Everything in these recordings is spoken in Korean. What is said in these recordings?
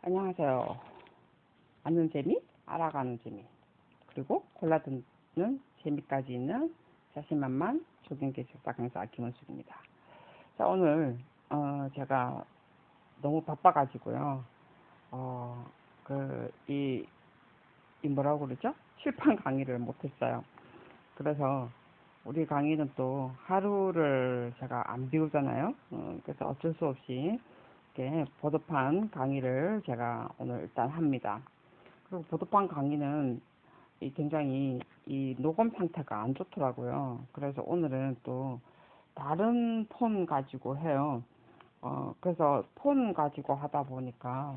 안녕하세요. 아는 재미, 알아가는 재미, 그리고 골라듣는 재미까지 있는 자신만만 조경계 식사 강사 김원숙입니다. 자, 오늘 제가 너무 바빠가지고요. 어, 이 뭐라고 그러죠? 출판 강의를 못했어요. 그래서 우리 강의는 또 하루를 제가 안 비우잖아요. 그래서 어쩔 수 없이 이렇게 보드판 강의를 제가 오늘 일단 합니다. 그리고 보드판 강의는 굉장히 이 녹음 상태가 안 좋더라고요. 그래서 오늘은 또 다른 폰 가지고 해요. 그래서 폰 가지고 하다 보니까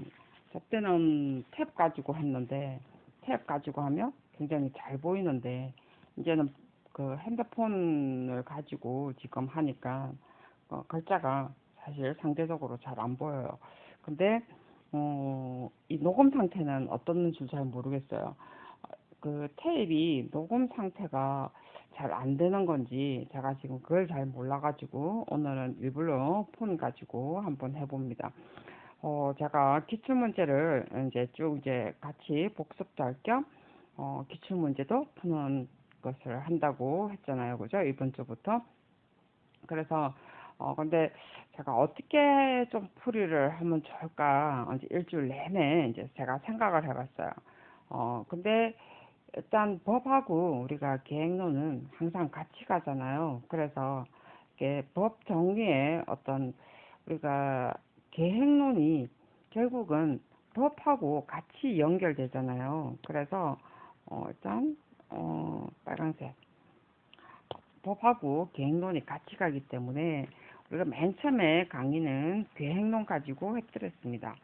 그때는 탭 가지고 했는데 탭 가지고 하면 굉장히 잘 보이는데 이제는 그 핸드폰을 가지고 지금 하니까 글자가 사실 상대적으로 잘 안 보여요. 근데 이 녹음 상태는 어떻는지 잘 모르겠어요. 그 테이프 녹음 상태가 잘 안 되는 건지 제가 지금 그걸 잘 몰라가지고 오늘은 일부러 폰 가지고 한번 해봅니다. 제가 기출문제를 이제 쭉 이제 같이 복습도 할 겸, 기출문제도 푸는 것을 한다고 했잖아요. 그죠? 이번 주부터. 그래서, 근데 제가 어떻게 좀 풀이를 하면 좋을까, 이제 일주일 내내 이제 제가 생각을 해봤어요. 근데 일단 법하고 우리가 계획론은 항상 같이 가잖아요. 그래서 이게 법 정리에 어떤 우리가 계획론이 결국은 법하고 같이 연결되잖아요. 그래서 일단 빨간색 법하고 계획론이 같이 가기 때문에 우리가 맨 처음에 강의는 계획론 가지고 해드렸습니다.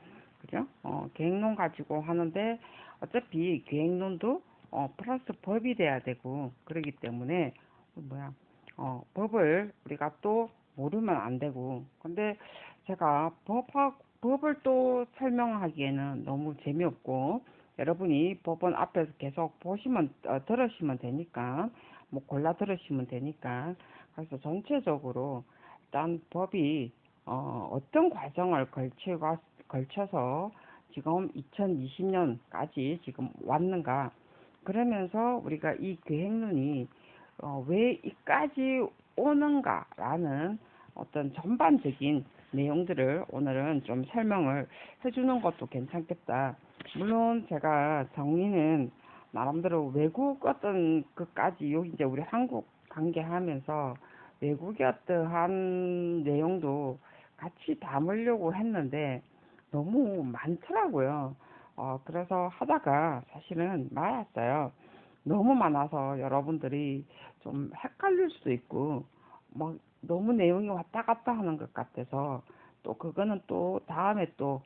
그죠? 계획론 가지고 하는데 어차피 계획론도 플러스 법이 돼야 되고 그러기 때문에 법을 우리가 또 모르면 안 되고 근데 제가 법을 또 설명하기에는 너무 재미없고 여러분이 법원 앞에서 계속 보시면 들으시면 되니까 뭐 골라 들으시면 되니까 그래서 전체적으로 일단 법이 어떤 과정을 걸쳐서 지금 2020년까지 지금 왔는가 그러면서 우리가 이 계획론이 왜 이까지 오는가라는 어떤 전반적인 내용들을 오늘은 좀 설명을 해주는 것도 괜찮겠다. 물론 제가 정리는 나름대로 외국 어떤 것까지 여기 이제 우리 한국 관계하면서 외국의 어떠한 내용도 같이 담으려고 했는데 너무 많더라고요. 그래서 하다가 사실은 말았어요. 너무 많아서 여러분들이 좀 헷갈릴 수도 있고 막 너무 내용이 왔다 갔다 하는 것 같아서 또 그거는 또 다음에 또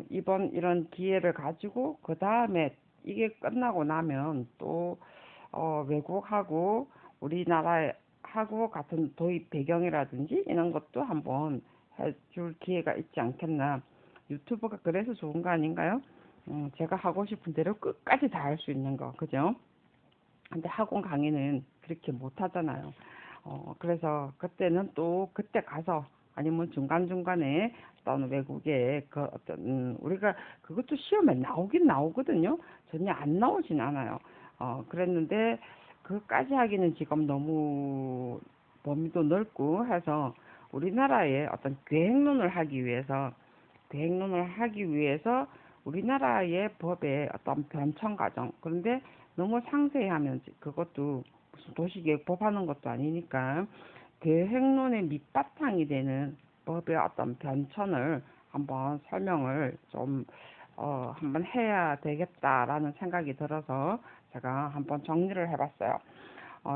이번 이런 기회를 가지고 그 다음에 이게 끝나고 나면 또 외국하고 우리나라하고 같은 도입 배경이라든지 이런 것도 한번 해줄 기회가 있지 않겠나. 유튜브가 그래서 좋은 거 아닌가요? 제가 하고 싶은 대로 끝까지 다 할 수 있는 거, 그죠? 근데 학원 강의는 그렇게 못 하잖아요. 그래서 그때는 또 그때 가서 아니면 중간중간에 어떤 외국에 그 어떤 우리가 그것도 시험에 나오긴 나오거든요. 전혀 안 나오진 않아요. 그랬는데 그까지 하기는 지금 너무 범위도 넓고 해서 우리나라의 어떤 계획론을 하기 위해서 우리나라의 법의 어떤 변천 과정 그런데 너무 상세히 하면 그것도 무슨 도시계획법 하는 것도 아니니까 계획론의 밑바탕이 되는 법의 어떤 변천을 한번 설명을 좀 한번 해야 되겠다라는 생각이 들어서 제가 한번 정리를 해봤어요.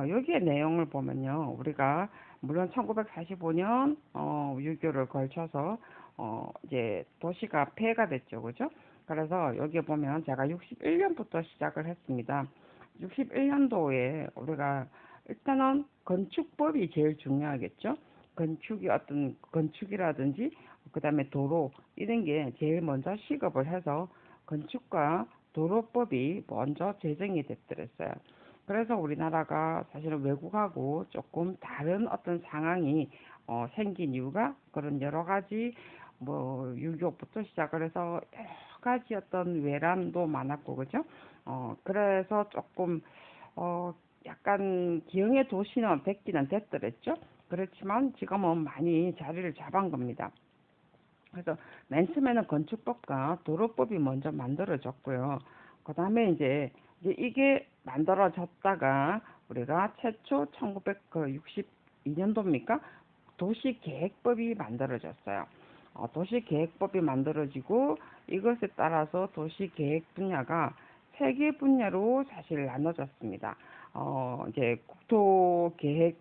여기에 내용을 보면요. 우리가 물론 1945년 6.25를 걸쳐서 이제 도시가 폐해가 됐죠. 그죠? 그래서 여기에 보면 제가 61년부터 시작을 했습니다. 61년도에 우리가 일단은 건축법이 제일 중요하겠죠. 건축이라든지 그다음에 도로 이런 게 제일 먼저 시급을 해서 건축과 도로법이 먼저 제정이 됐더랬어요. 그래서 우리나라가 사실은 외국하고 조금 다른 어떤 상황이 생긴 이유가 그런 여러 가지 뭐 유교부터 시작을 해서 여러 가지 어떤 외람도 많았고, 그죠? 그래서 조금, 약간 기형의 도시는 됐기는 됐더랬죠. 그렇지만 지금은 많이 자리를 잡은 겁니다. 그래서 맨 처음에는 건축법과 도로법이 먼저 만들어졌고요. 그 다음에 이제 이게 만들어졌다가 우리가 최초 1962년도입니까? 도시계획법이 만들어졌어요. 도시계획법이 만들어지고 이것에 따라서 도시계획 분야가 세 개 분야로 사실 나눠졌습니다. 이제 국토계획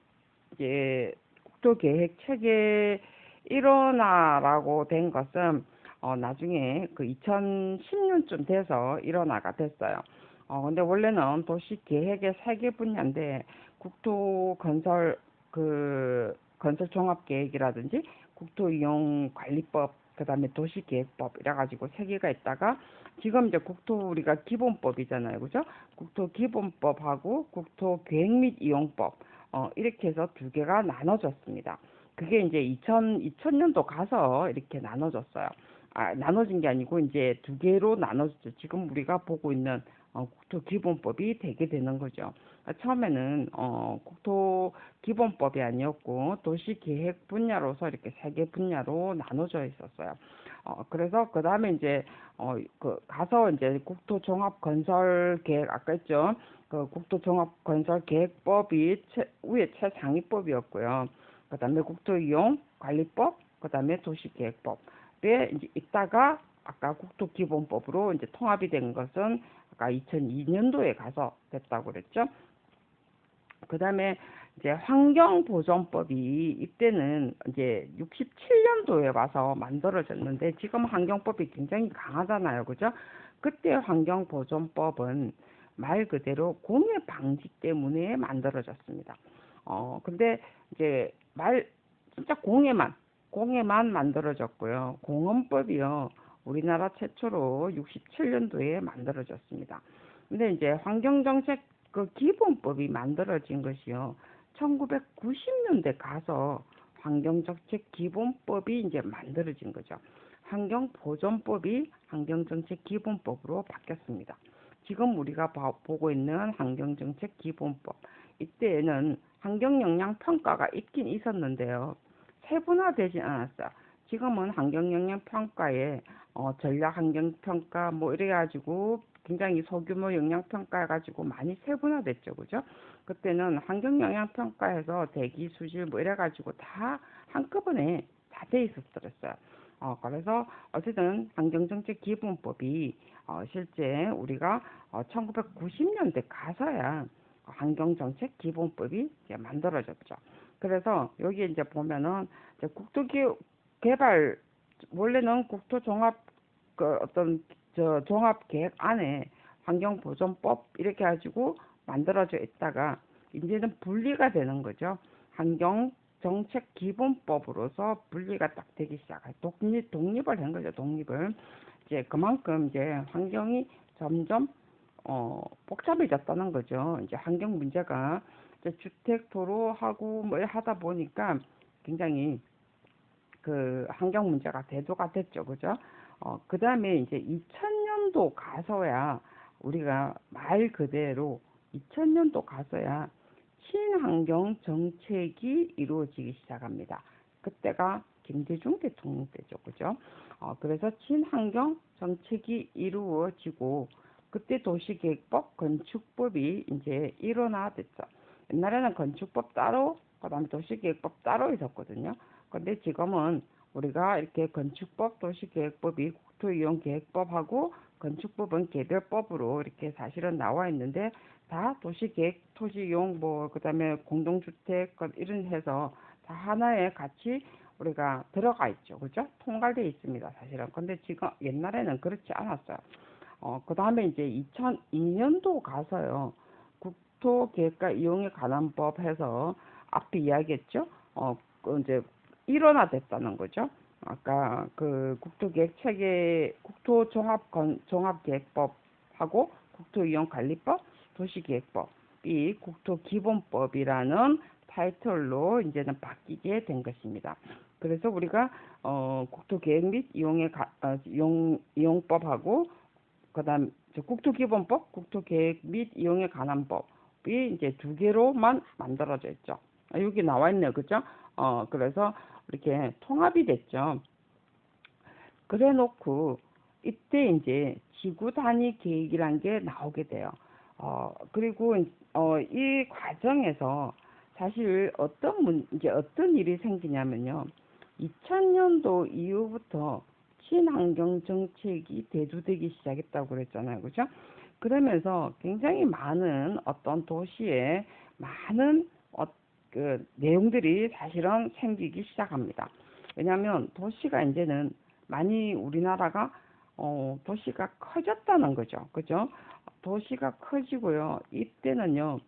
체계 일원화라고 된 것은 나중에 그 2010년쯤 돼서 일원화가 됐어요. 근데 원래는 도시 계획의 세 개 분야인데 국토 건설 그 건설 종합 계획이라든지 국토 이용 관리법 그다음에 도시 계획법 이래 가지고 세 개가 있다가 지금 이제 국토 우리가 기본법이잖아요. 그죠? 국토 기본법하고 국토 계획 및 이용법 이렇게 해서 두 개가 나눠졌습니다. 그게 이제 2000년도 가서 이렇게 나눠졌어요. 나눠진 게 아니고 이제 두 개로 나눠졌죠. 지금 우리가 보고 있는 국토기본법이 되게 되는 거죠. 처음에는 국토기본법이 아니었고 도시계획 분야로서 이렇게 세 개 분야로 나눠져 있었어요. 그래서 그 다음에 이제 가서 이제 국토종합건설계획 아까 했죠. 그 국토종합건설계획법이 위에 최상위법이었고요. 그 다음에 국토이용관리법, 그 다음에 도시계획법에 이제 있다가 아까 국토기본법으로 이제 통합이 된 것은 아까 2002년도에 가서 됐다고 그랬죠. 그 다음에 이제 환경보존법이 이때는 이제 67년도에 와서 만들어졌는데 지금 환경법이 굉장히 강하잖아요. 그죠? 그때 환경보존법은 말 그대로 공해 방지 때문에 만들어졌습니다. 근데 이제 진짜 공해만 만들어졌고요. 공원법이요. 우리나라 최초로 67년도에 만들어졌습니다. 근데 이제 환경정책 그 기본법이 만들어진 것이요. 1990년대 가서 환경정책 기본법이 이제 만들어진 거죠. 환경보존법이 환경정책 기본법으로 바뀌었습니다. 지금 우리가 보고 있는 환경정책 기본법. 이때에는 환경영향평가가 있긴 있었는데요. 세분화되지 않았어요. 지금은 환경영향평가에 전략환경평가 뭐 이래가지고 굉장히 소규모 영향평가 해가지고 많이 세분화됐죠. 그죠? 그때는 환경영향평가에서 대기, 수질 뭐 이래가지고 다 한꺼번에 다 돼 있었어요. 그래서 어쨌든 환경정책 기본법이 실제 우리가 1990년대 가서야 환경정책 기본법이 이제 만들어졌죠. 그래서 여기 이제 보면은 이제 국토개발 원래는 국토종합 그 어떤 종합계획 안에 환경보존법 이렇게 가지고 만들어져 있다가 이제는 분리가 되는 거죠. 환경정책기본법으로서 분리가 딱 되기 시작해요. 독립을 한 거죠. 독립을. 이제 그만큼 이제 환경이 점점 복잡해졌다는 거죠. 이제 환경 문제가 이제 주택 도로하고 뭐 하다 보니까 굉장히 그 환경 문제가 대두가 됐죠. 그죠? 그 다음에 이제 2000년도 가서야 우리가 말 그대로 2000년도 가서야 친환경 정책이 이루어지기 시작합니다. 그때가 김대중 대통령 때죠. 그죠? 그래서 친환경 정책이 이루어지고 그때 도시계획법, 건축법이 이제 일원화됐죠. 옛날에는 건축법 따로, 그다음에 도시계획법 따로 있었거든요. 근데 지금은 우리가 이렇게 건축법, 도시계획법이 국토이용계획법하고 건축법은 개별법으로 이렇게 사실은 나와 있는데 다 도시계획, 토지이용 뭐 그다음에 공동주택 이런 해서 다 하나에 같이 우리가 들어가 있죠. 그죠? 통괄되어 있습니다. 사실은. 근데 지금 옛날에는 그렇지 않았어요. 그다음에 이제 2002년도 가서요. 국토계획과 이용에 관한 법 해서 앞에 이야기했죠. 이제 일원화됐다는 거죠. 아까 그 국토계획 체계, 종합계획법하고 국토이용관리법, 도시계획법이 국토기본법이라는 타이틀로 이제는 바뀌게 된 것입니다. 그래서 우리가 국토계획 및 이용법하고 그다음 국토기본법, 국토계획 및 이용에 관한 법이 이제 두 개로만 만들어져 있죠. 여기 나와 있네요, 그죠? 그래서 이렇게 통합이 됐죠. 그래놓고 이때 이제 지구 단위 계획이란 게 나오게 돼요. 그리고 이 과정에서 사실 이제 어떤 일이 생기냐면요. 2000년도 이후부터 친환경 정책이 대두되기 시작했다고 그랬잖아요. 그죠? 그러면서 굉장히 많은 어떤 도시에 많은 그 내용들이 사실은 생기기 시작합니다. 왜냐하면 도시가 이제는 많이 우리나라가 도시가 커졌다는 거죠. 그죠? 도시가 커지고요. 이때는요.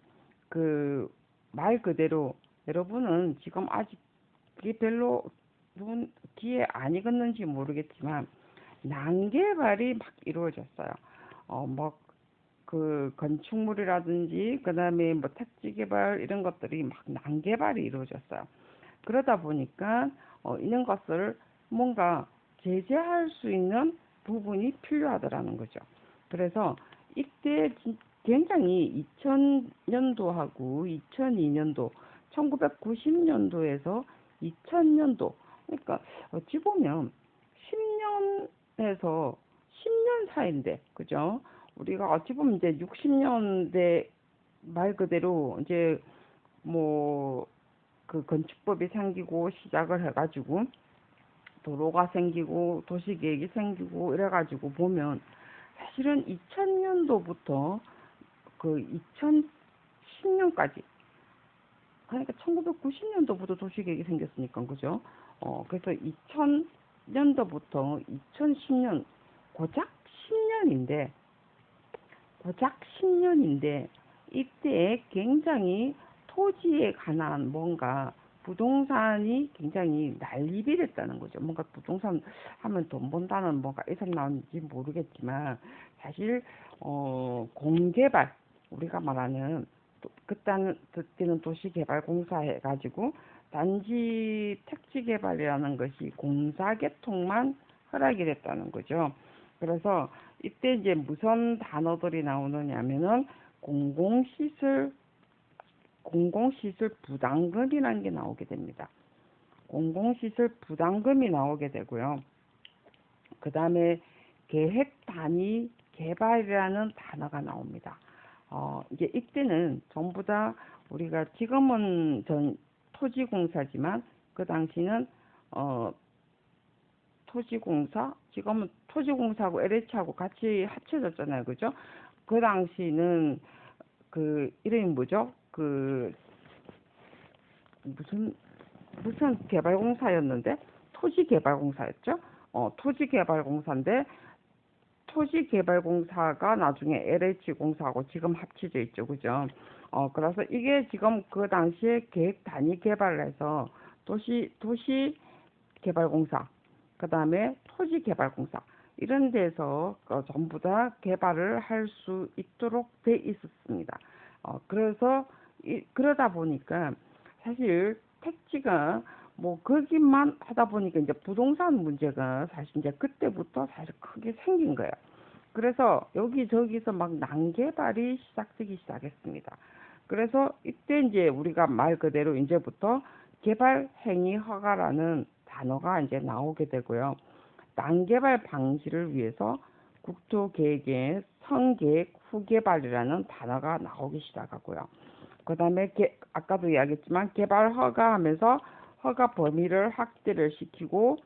그 말 그대로 여러분은 지금 아직 그게 별로 귀에 안 익었는지 모르겠지만 난개발이 막 이루어졌어요. 뭐 그 건축물이라든지 그다음에 뭐 택지 개발 이런 것들이 막 난개발이 이루어졌어요. 그러다 보니까 이런 것을 뭔가 제재할 수 있는 부분이 필요하더라는 거죠. 그래서 이때 굉장히 2000년도하고 2002년도, 1990년도에서 2000년도, 그러니까 어찌 보면 10년에서 10년 사이인데, 그죠? 우리가 어찌 보면 이제 60년대 말 그대로 이제 뭐 그 건축법이 생기고 시작을 해가지고 도로가 생기고 도시계획이 생기고 이래가지고 보면 사실은 2000년도부터 그 2010년까지 그러니까 1990년도부터 도시계획이 생겼으니까 그죠? 그래서 2000년도부터 2010년 고작 10년인데 고작 10년인데 이때 굉장히 토지에 관한 뭔가 부동산이 굉장히 난립이 됐다는 거죠. 뭔가 부동산 하면 돈 번다는 뭔가 이상 나오는지 모르겠지만 사실 공개발 우리가 말하는 그때는 도시개발공사 해가지고 단지 택지 개발이라는 것이 공사 개통만 허락이 됐다는 거죠. 그래서 이때 이제 무슨 단어들이 나오느냐면은 공공시설 공공시설 부담금이라는 게 나오게 됩니다. 공공시설 부담금이 나오게 되고요. 그 다음에 계획 단위 개발이라는 단어가 나옵니다. 이제 이때는 전부 다 우리가 지금은 전 토지공사지만 그 당시는 토지공사, 지금은 토지공사하고 LH하고 같이 합쳐졌잖아요. 그죠? 그 당시는 그 이름이 뭐죠? 그 무슨 개발공사였는데 토지개발공사였죠. 토지개발공사인데 토지개발공사가 나중에 LH공사하고 지금 합쳐져 있죠. 그죠? 그래서 이게 지금 그 당시에 계획 단위 개발을 해서 도시개발공사, 그 다음에 토지개발공사 이런 데서 전부 다 개발을 할 수 있도록 돼 있었습니다. 그래서 그러다 보니까 사실 택지가 뭐 거기만 하다 보니까 이제 부동산 문제가 사실 이제 그때부터 사실 크게 생긴 거예요. 그래서 여기저기서 막 난개발이 시작되기 시작했습니다. 그래서 이때 이제 우리가 말 그대로 이제부터 개발 행위 허가라는 단어가 이제 나오게 되고요. 난개발 방지를 위해서 국토계획의 선계획 후개발이라는 단어가 나오기 시작하고요. 그 다음에 아까도 이야기했지만 개발 허가하면서 허가 범위를 확대를 시키고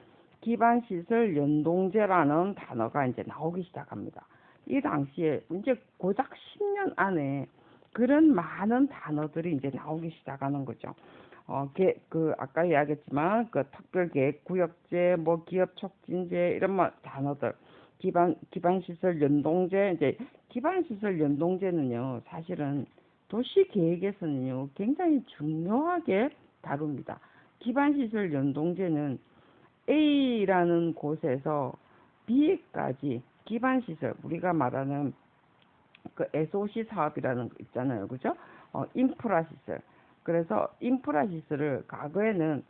기반시설 연동제라는 단어가 이제 나오기 시작합니다. 이 당시에 이제 고작 10년 안에 그런 많은 단어들이 이제 나오기 시작하는 거죠. 아까 이야기했지만 그 특별계획, 구역제, 뭐 기업 촉진제 이런 단어들, 기반시설 연동제 이제 기반시설 연동제는요 사실은 도시계획에서는요 굉장히 중요하게 다룹니다. 기반시설 연동제는 A라는 곳에서 B까지 기반시설 우리가 말하는 그 SOC 사업이라는 거 있잖아요, 그죠? 인프라 시설. 그래서 인프라 시설을 과거에는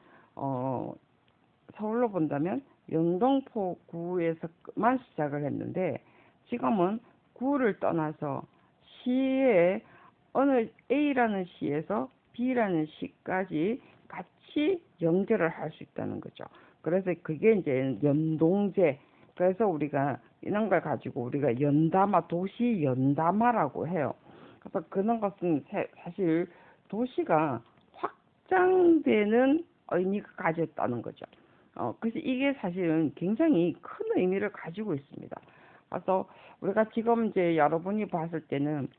서울로 본다면 영등포구에서만 시작을 했는데 지금은 구를 떠나서 시에 어느 A라는 시에서 B라는 시까지 같이 연결을 할 수 있다는 거죠. 그래서 그게 이제 연동제. 그래서 우리가 이런 걸 가지고 우리가 연담화, 도시 연담화라고 해요. 그래서 그런 것은 사실 도시가 확장되는 의미가 가졌다는 거죠. 그래서 이게 사실은 굉장히 큰 의미를 가지고 있습니다. 그래서 우리가 지금 이제 여러분이 봤을 때는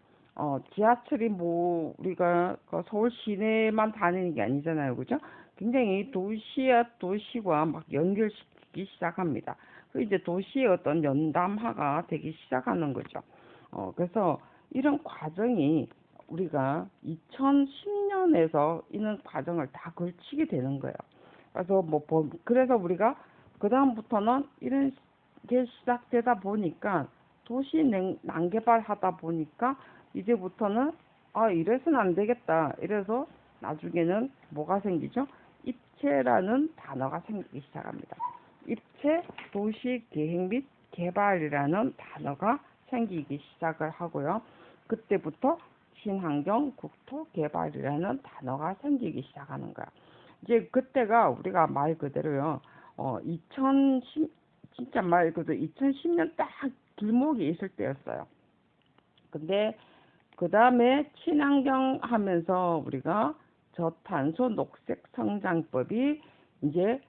지하철이 뭐 우리가 그 서울 시내만 다니는 게 아니잖아요, 그죠? 굉장히 도시와 도시와 막 연결시키기 시작합니다. 그 이제 도시의 어떤 연담화가 되기 시작하는 거죠. 그래서 이런 과정이 우리가 2010년에서 이런 과정을 다 걸치게 되는 거예요. 그래서 그래서 우리가 그 다음부터는 이런 게 시작되다 보니까 도시 난개발하다 보니까 이제부터는 이래서는 안 되겠다. 이래서 나중에는 뭐가 생기죠? 입체라는 단어가 생기기 시작합니다. 입체 도시 계획 및 개발이라는 단어가 생기기 시작을 하고요. 그때부터 친환경 국토 개발이라는 단어가 생기기 시작하는 거야. 이제 그때가 우리가 말 그대로요. 2010 진짜 말 그대로 2010년 딱 길목이 있을 때였어요. 근데 그 다음에 친환경 하면서 우리가 저탄소 녹색 성장법이 이제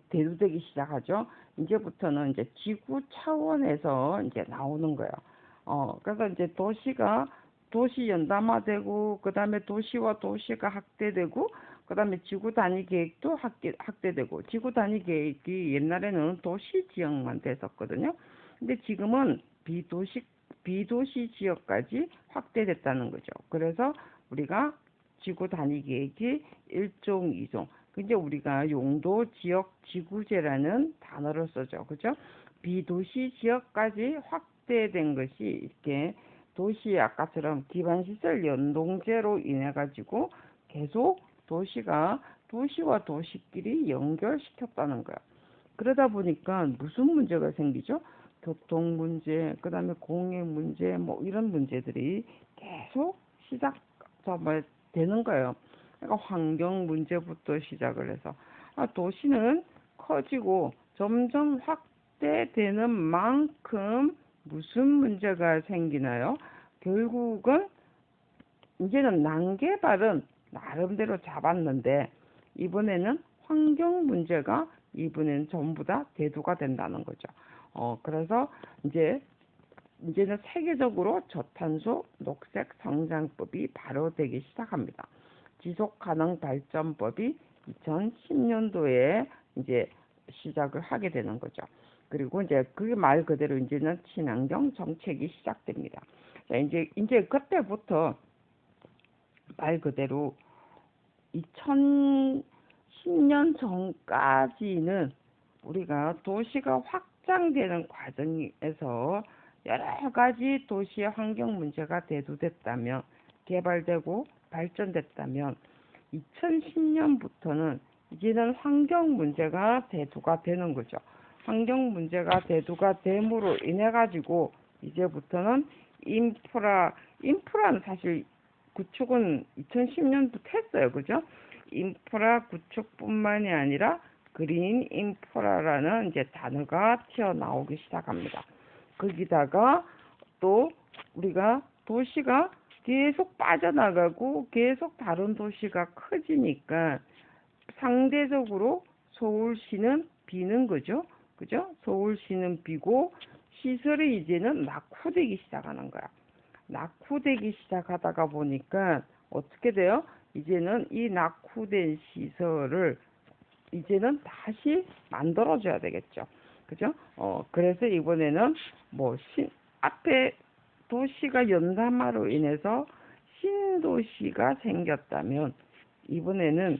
대두되기 시작하죠. 이제부터는 이제 지구 차원에서 이제 나오는 거예요. 그래서 이제 도시 연담화되고, 그 다음에 도시와 도시가 확대되고, 그 다음에 지구 단위 계획도 확대되고, 지구 단위 계획이 옛날에는 도시 지역만 됐었거든요. 근데 지금은 비도시 지역까지 확대됐다는 거죠. 그래서 우리가 지구 단위 계획이 1종, 2종. 근데 우리가 용도 지역 지구제라는 단어를 쓰죠. 그죠? 비도시 지역까지 확대된 것이 이렇게 도시 아까처럼 기반시설 연동제로 인해 가지고 계속 도시와 도시끼리 연결시켰다는 거야. 그러다 보니까 무슨 문제가 생기죠? 교통 문제, 그 다음에 공해 문제, 뭐 이런 문제들이 계속 되는 거예요. 그러니까 환경 문제부터 시작을 해서 도시는 커지고 점점 확대되는 만큼 무슨 문제가 생기나요? 결국은 이제는 난개발은 나름대로 잡았는데 이번에는 환경 문제가 이번에는 전부 다 대두가 된다는 거죠. 그래서 이제는 세계적으로 저탄소 녹색 성장법이 발효되기 시작합니다. 지속가능 발전법이 2010년도에 이제 시작을 하게 되는 거죠. 그리고 이제 그 말 그대로 이제는 친환경 정책이 시작됩니다. 자, 이제 그때부터 말 그대로 2010년 전까지는 우리가 도시가 확장되는 과정에서 여러 가지 도시의 환경 문제가 대두됐다면, 개발되고 발전됐다면 2010년부터는 이제는 환경 문제가 대두가 되는 거죠. 환경 문제가 대두가 됨으로 인해 가지고 이제부터는 인프라는 사실 구축은 2010년부터 했어요. 그죠? 인프라 구축뿐만이 아니라 그린 인프라라는 이제 단어가 튀어나오기 시작합니다. 거기다가 또 우리가 도시가 계속 빠져나가고 계속 다른 도시가 커지니까 상대적으로 서울시는 비는 거죠. 그죠? 서울시는 비고 시설이 이제는 낙후되기 시작하는 거야. 낙후되기 시작하다가 보니까 어떻게 돼요? 이제는 이 낙후된 시설을 이제는 다시 만들어줘야 되겠죠. 그죠? 그래서 이번에는 앞에 도시가 연담화로 인해서 신도시가 생겼다면 이번에는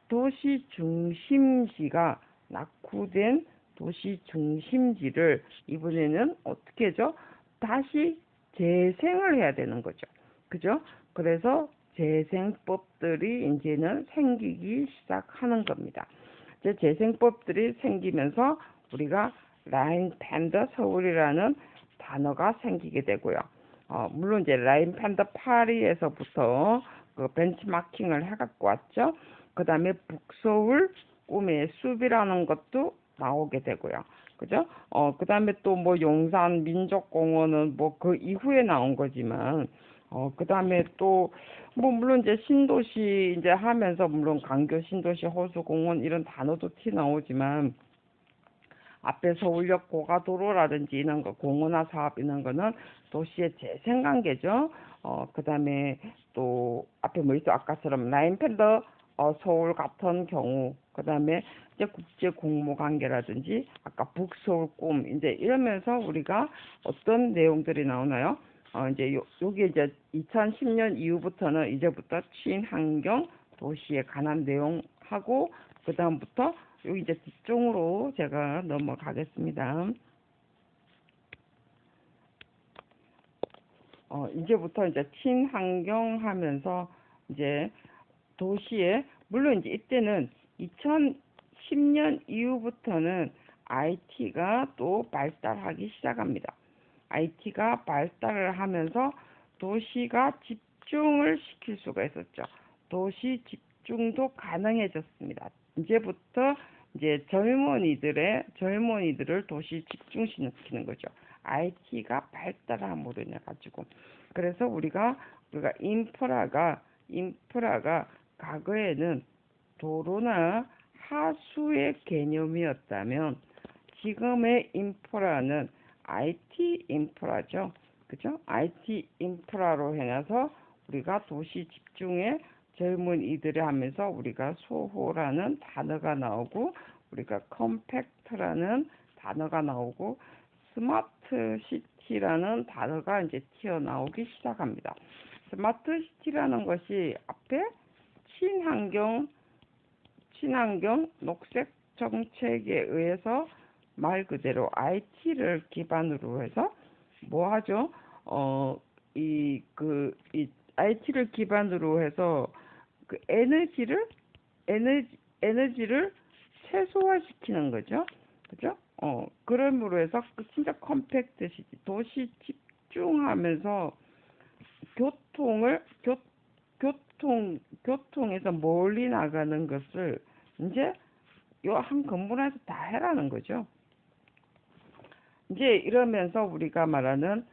도시 중심지가 낙후된 도시 중심지를 이번에는 어떻게 하죠? 다시 재생을 해야 되는 거죠. 그죠? 그래서 재생법들이 이제는 생기기 시작하는 겁니다. 이제 재생법들이 생기면서 우리가 라인팬더 서울이라는 단어가 생기게 되고요. 물론 이제 라인팬더 파리에서부터 그 벤치마킹을 해갖고 왔죠. 그 다음에 북서울 꿈의 숲이라는 것도 나오게 되고요. 그죠? 그 다음에 또 뭐 용산 민족공원은 뭐 그 이후에 나온 거지만, 그 다음에 또, 뭐 물론 이제 신도시 이제 하면서 물론 강교 신도시 호수공원 이런 단어도 티 나오지만, 앞에 서울역 고가도로라든지 이런 거, 공원화 사업 이런 거는 도시의 재생관계죠. 그 다음에 또 앞에 뭐 있어? 아까처럼 라인팬더 서울 같은 경우, 그 다음에 이제 국제 공모 관계라든지 아까 북서울 꿈 이제 이러면서 우리가 어떤 내용들이 나오나요? 이제 여기 이제 2010년 이후부터는 이제부터 친환경 도시에 관한 내용하고 그 다음부터 여기 이제 뒷쪽으로 제가 넘어가겠습니다. 이제부터 이제 친환경 하면서 이제 도시에, 물론 이제 이때는 2010년 이후부터는 IT가 또 발달하기 시작합니다. IT가 발달을 하면서 도시가 집중을 시킬 수가 있었죠. 도시 집중도 가능해졌습니다. 이제부터 이제 젊은이들을 도시 집중시키는 거죠. IT가 발달함으로 인해 가지고. 그래서 우리가 인프라가 과거에는 도로나 하수의 개념이었다면 지금의 인프라는 IT 인프라죠. 그죠? IT 인프라로 해서 우리가 도시 집중에 젊은이들이 하면서 우리가 소호라는 단어가 나오고 우리가 컴팩트라는 단어가 나오고 스마트 시티라는 단어가 이제 튀어나오기 시작합니다. 스마트 시티라는 것이 앞에 친환경 녹색 정책에 의해서 말 그대로 IT를 기반으로 해서 뭐 하죠? 이 IT를 기반으로 해서 그 에너지를 최소화시키는 거죠. 그죠? 그럼으로 해서 진짜 컴팩트 시티, 도시 집중하면서 교통에서 멀리 나가는 것을 이제 요 한 건물 안에서 다 해라는 거죠. 이제 이러면서 우리가 말하는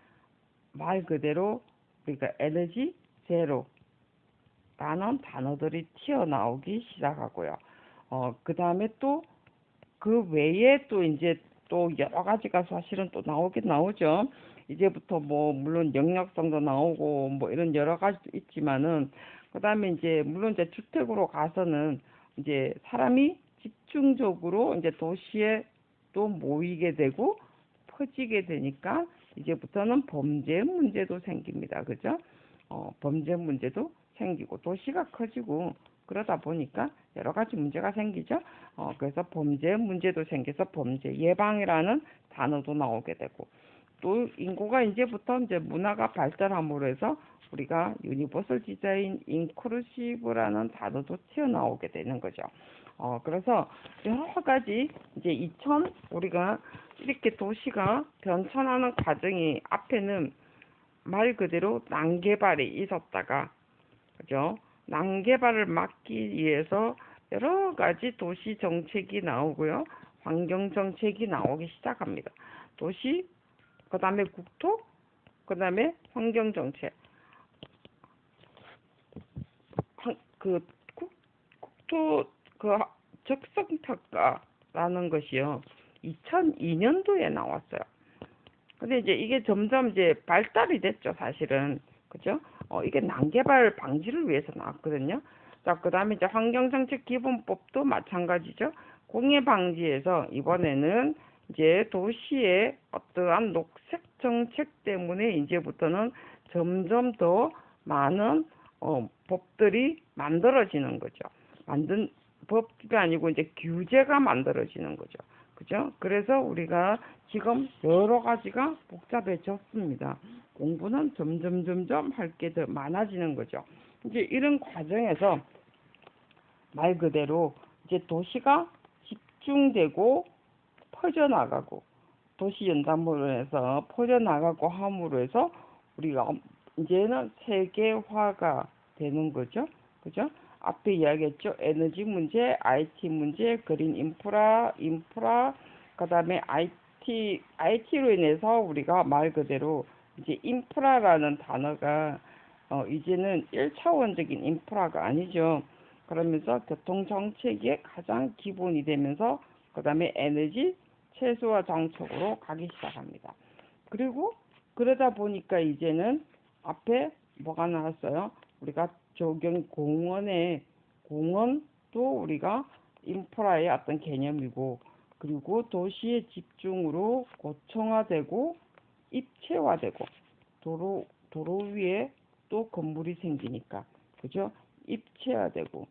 말 그대로 우리가 에너지 제로라는 단어들이 튀어나오기 시작하고요. 그 다음에 또 그 외에 또 이제 또 여러 가지가 사실은 또 나오긴 나오죠. 이제부터 뭐 물론 영역성도 나오고 뭐 이런 여러 가지도 있지만은 그 다음에 이제 물론 이제 주택으로 가서는 이제 사람이 집중적으로 이제 도시에 또 모이게 되고 퍼지게 되니까 이제부터는 범죄 문제도 생깁니다. 그죠? 범죄 문제도 생기고 도시가 커지고 그러다 보니까 여러 가지 문제가 생기죠. 그래서 범죄 문제도 생겨서 범죄 예방이라는 단어도 나오게 되고 또 인구가 이제부터 이제 문화가 발달함으로 해서 우리가 유니버설 디자인 인클루시브라는 단어도 튀어나오게 되는 거죠. 그래서 여러 가지 이제 우리가 이렇게 도시가 변천하는 과정이 앞에는 말 그대로 난개발이 있었다가 그죠? 난개발을 막기 위해서 여러 가지 도시 정책이 나오고요. 환경 정책이 나오기 시작합니다. 도시, 그 다음에 국토, 그 다음에 환경 정책. 국토 적성 평가라는 것이요. 2002년도에 나왔어요. 근데 이제 이게 점점 이제 발달이 됐죠, 사실은. 그죠? 이게 난개발 방지를 위해서 나왔거든요. 자, 그 다음에 이제 환경정책 기본법도 마찬가지죠. 공해 방지에서 이번에는 이제 도시의 어떠한 녹색 정책 때문에 이제부터는 점점 더 많은 법들이 만들어지는 거죠. 만든 법이 아니고 이제 규제가 만들어지는 거죠. 그죠? 그래서 우리가 지금 여러 가지가 복잡해졌습니다. 공부는 점점 할 게 더 많아지는 거죠. 이제 이런 과정에서 말 그대로 이제 도시가 집중되고 퍼져나가고 도시 연담으로 해서 퍼져나가고 함으로 해서 우리가 이제는 세계화가 되는 거죠. 그죠? 앞에 이야기했죠. 에너지 문제, IT 문제, 그린 인프라, 그다음에 IT로 인해서 우리가 말 그대로 이제 인프라라는 단어가 이제는 1차원적인 인프라가 아니죠. 그러면서 교통 정책의 가장 기본이 되면서 그다음에 에너지 최소화 정책으로 가기 시작합니다. 그리고 그러다 보니까 이제는 앞에 뭐가 나왔어요? 우리가 공원도 우리가 인프라의 어떤 개념이고, 그리고 도시의 집중으로 고층화되고 입체화되고 도로 위에 또 건물이 생기니까, 그죠? 입체화되고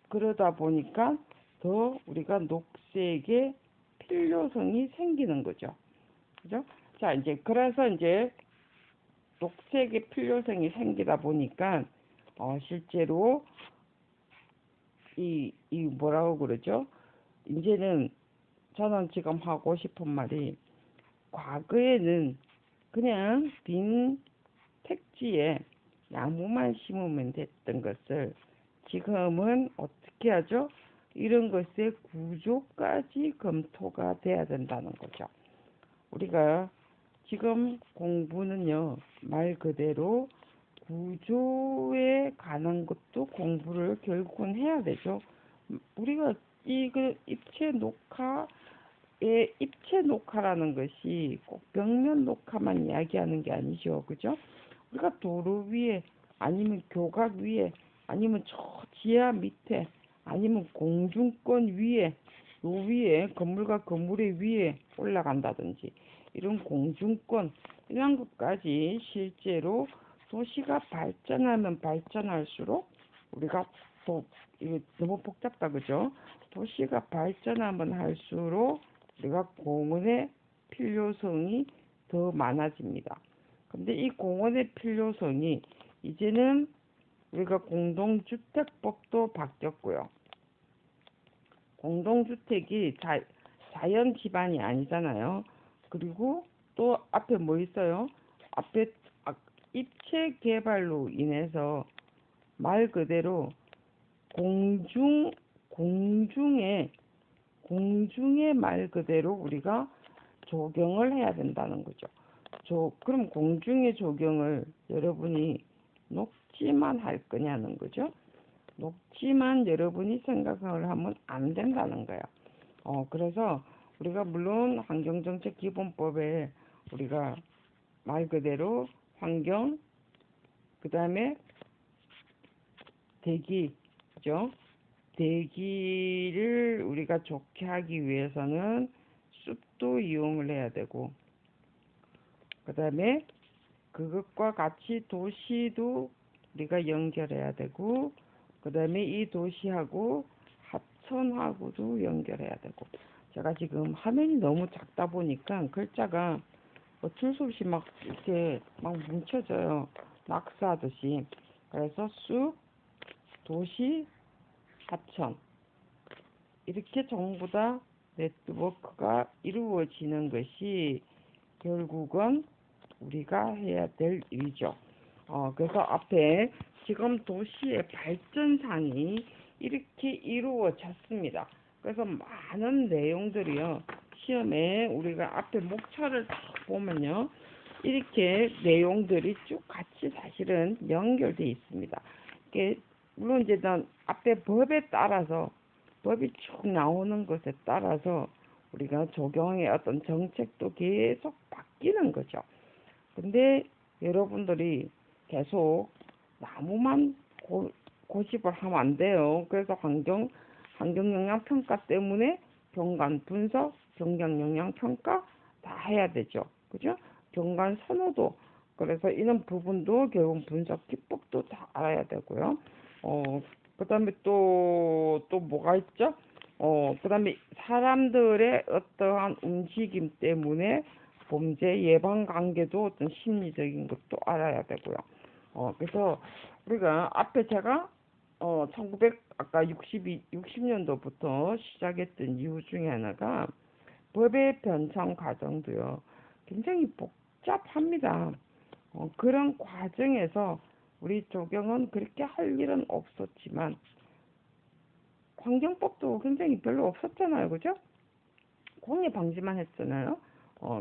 그러다 보니까 더 우리가 녹색의 필요성이 생기는 거죠. 그죠? 자, 이제 그래서 이제 녹색의 필요성이 생기다 보니까 실제로 이 뭐라고 그러죠? 이제는 저는 지금 하고 싶은 말이, 과거에는 그냥 빈 택지에 나무만 심으면 됐던 것을 지금은 어떻게 하죠? 이런 것의 구조까지 검토가 돼야 된다는 거죠. 우리가 지금 공부는요, 말 그대로 구조에 관한 것도 공부를 결국은 해야 되죠. 우리가 이거 입체 녹화라는 것이 꼭 벽면 녹화만 이야기하는 게 아니죠. 그죠? 우리가 도로 위에, 아니면 교각 위에, 아니면 저 지하 밑에, 아니면 공중권 위에, 요 위에 건물과 건물의 위에 올라간다든지, 이런 공중권, 이런 것까지 실제로 도시가 발전하면 발전할수록 우리가 이게 너무 복잡다, 그죠? 도시가 발전하면 할수록 우리가 공원의 필요성이 더 많아집니다. 근데 이 공원의 필요성이 이제는 우리가 공동주택법도 바뀌었고요. 공동주택이 자연 기반이 아니잖아요. 그리고 또 앞에 뭐 있어요? 앞에 입체 개발로 인해서 말 그대로 공중에 말 그대로 우리가 조경을 해야 된다는 거죠. 그럼 공중의 조경을 여러분이 녹지만 할 거냐는 거죠. 녹지만 여러분이 생각을 하면 안 된다는 거예요. 그래서 우리가 물론 환경정책기본법에 우리가 말 그대로 환경, 그 다음에 대기죠. 대기를 우리가 좋게 하기 위해서는 숲도 이용을 해야 되고, 그 다음에 그것과 같이 도시도 우리가 연결해야 되고, 그 다음에 이 도시하고 하천하고도 연결해야 되고. 제가 지금 화면이 너무 작다 보니까 글자가 어쩔 수 없이 막 이렇게 막 뭉쳐져요. 낙서하듯이. 그래서 숲, 도시, 하천, 이렇게 전부 다 네트워크가 이루어지는 것이 결국은 우리가 해야 될 일이죠. 그래서 앞에 지금 도시의 발전상이 이렇게 이루어졌습니다. 그래서 많은 내용들이요, 시험에 우리가 앞에 목차를 딱 보면요, 이렇게 내용들이 쭉 같이 사실은 연결되어 있습니다. 물론 이제 앞에 법에 따라서, 법이 쭉 나오는 것에 따라서 우리가 적용의 어떤 정책도 계속 바뀌는 거죠. 근데 여러분들이 계속 나무만 고집을 하면 안 돼요. 그래서 환경영향평가 때문에 경관 분석, 경장영향평가 다 해야 되죠. 그죠? 경관 선호도, 그래서 이런 부분도 결국 분석 기법도 다 알아야 되고요. 그 다음에 또 뭐가 있죠? 그 다음에 사람들의 어떠한 움직임 때문에 범죄 예방 관계도 어떤 심리적인 것도 알아야 되고요. 그래서 우리가 앞에 제가 아까 60년도부터 시작했던 이유 중에 하나가 법의 변청 과정도요, 굉장히 복잡합니다. 그런 과정에서 우리 조경은 그렇게 할 일은 없었지만, 환경법도 굉장히 별로 없었잖아요. 그죠? 공해 방지만 했잖아요.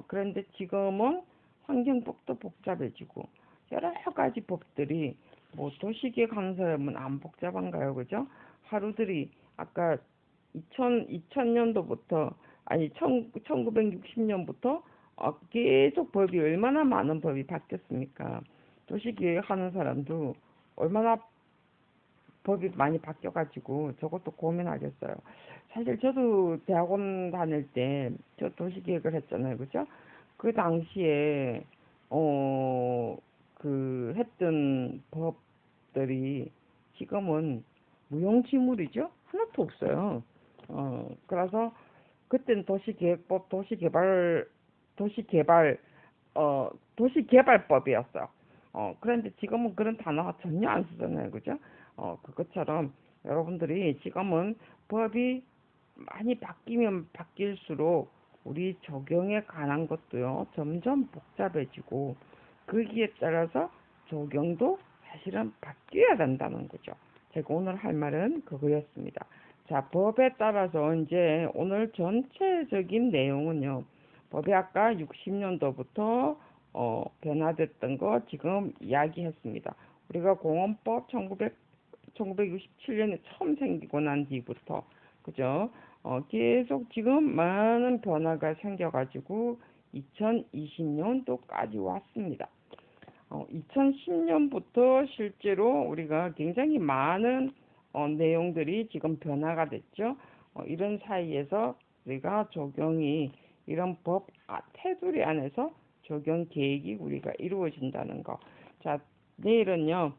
그런데 지금은 환경법도 복잡해지고, 여러 가지 법들이, 뭐 도시계획하는 사람은 안 복잡한가요? 그죠? 하루들이, 아까 2000년도부터, 아니, 1960년부터 계속 법이, 얼마나 많은 법이 바뀌었습니까? 도시계획하는 사람도 얼마나 법이 많이 바뀌어가지고 저것도 고민하겠어요. 사실 저도 대학원 다닐 때 저 도시계획을 했잖아요. 그죠? 그 당시에 했던 법들이 지금은 무용지물이죠. 하나도 없어요. 그래서 그때는 도시개발 도시개발법이었어요. 그런데 지금은 그런 단어가 전혀 안 쓰잖아요. 그죠? 그것처럼 여러분들이 지금은 법이 많이 바뀌면 바뀔수록 우리 적용에 관한 것도요, 점점 복잡해지고, 거기에 따라서 적용도 사실은 바뀌어야 된다는 거죠. 제가 오늘 할 말은 그거였습니다. 자, 법에 따라서 이제 오늘 전체적인 내용은요, 법이 아까 60년도부터 변화됐던 거 지금 이야기했습니다. 우리가 공원법 1967년에 처음 생기고 난 뒤부터, 그죠? 계속 지금 많은 변화가 생겨가지고 2020년도까지 왔습니다. 2010년부터 실제로 우리가 굉장히 많은 내용들이 지금 변화가 됐죠. 이런 사이에서 우리가 적용이, 이런 법 테두리 안에서 적용 계획이 우리가 이루어진다는 거. 자, 내일은요,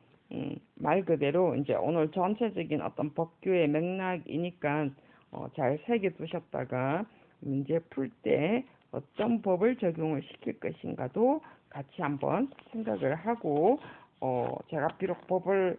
말 그대로 이제 오늘 전체적인 어떤 법규의 맥락이니까 잘 새겨두셨다가 문제 풀 때 어떤 법을 적용을 시킬 것인가도 같이 한번 생각을 하고, 제가 비록 법을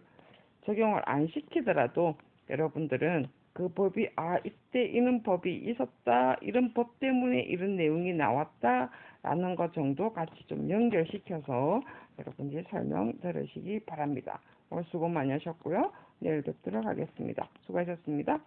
적용을 안 시키더라도 여러분들은 그 법이, 이때 이런 법이 있었다, 이런 법 때문에 이런 내용이 나왔다 라는 것 정도 같이 좀 연결시켜서 여러분들이 설명 들으시기 바랍니다. 오늘 수고 많이 하셨고요. 내일 뵙도록 하겠습니다. 수고하셨습니다.